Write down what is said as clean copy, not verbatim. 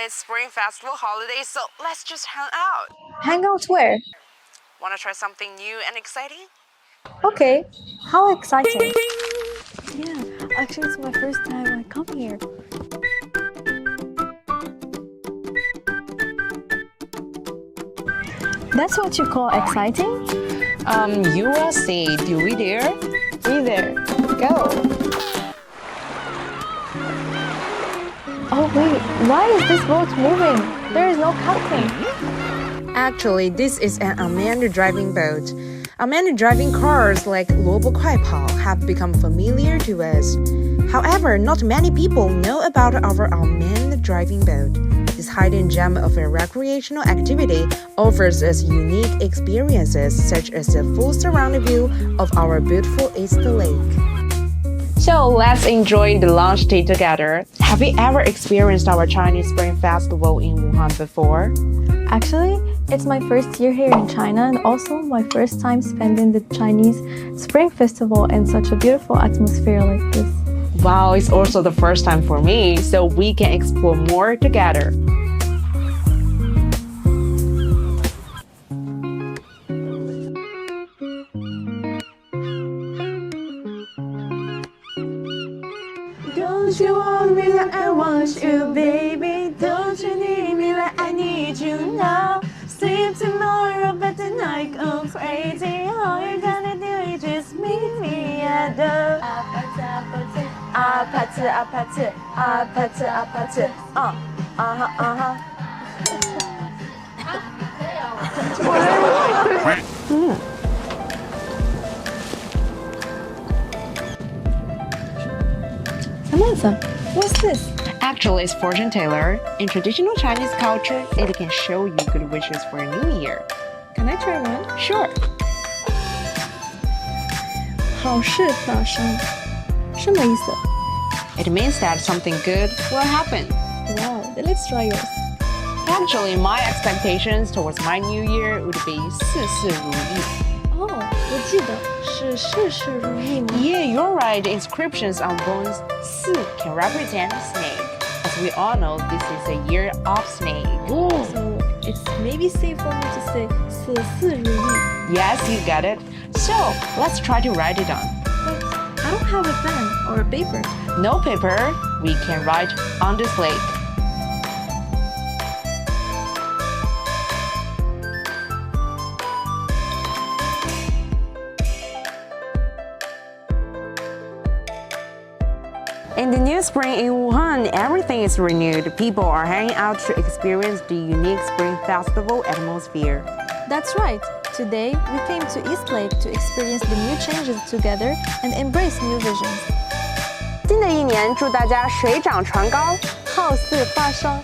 it's Spring Festival holiday, so let's just hang out. Hang out where? Wanna try something new and exciting? Okay. How exciting. Yeah, actually it's my first time I come here. That's what you call exciting? You will see. Do we dare? Be there. Go. Oh wait, why is this boat moving? There is no captain. Actually, this is an unmanned driving boat. Unmanned driving cars like 萝卜快跑 have become familiar to us. However, not many people know about our unmanned driving boat. This hidden gem of a recreational activity offers us unique experiences such as a full surround view of our beautiful East Lake. So let's enjoy the lunch tea together. Have you ever experienced our Chinese Spring Festival in Wuhan before? Actually, it's my first year here in China and also my first time spending the Chinese Spring Festival in such a beautiful atmosphere like this. Wow, it's also the first time for me, so we can explore more together. Don't you want me like I want you, baby? Don't you need me like I need you now? Sleep tomorrow, but tonight go crazy. All you gonna do is just meet me at the 아파트, 아파트, 아파트, 아파트. Samantha, what's this? Actually, it's fortune teller. In traditional Chinese culture, it can show you good wishes for a new year. Can I try one? Sure. 好事发生，什么意思？ It means that something good will happen. Wow, then let's try yours. Actually, my expectations towards my new year would be 事事如意. Oh, 我记得是事事如意吗？ Yeah, you're right. Inscriptions on bones 四 can represent snake. As we all know, this is a year of snake. So it's maybe safe for me to say 事事如意. Yes, you got it. So let's try to write it down. But I don't have a pen or a paper. No paper, we can write on this lake. In the new spring in Wuhan, everything is renewed. People are hanging out to experience the unique Spring Festival atmosphere. That's right. Today, we came to East Lake to experience the new changes together and embrace new visions. 新的一年，祝大家水涨船高，好事发生。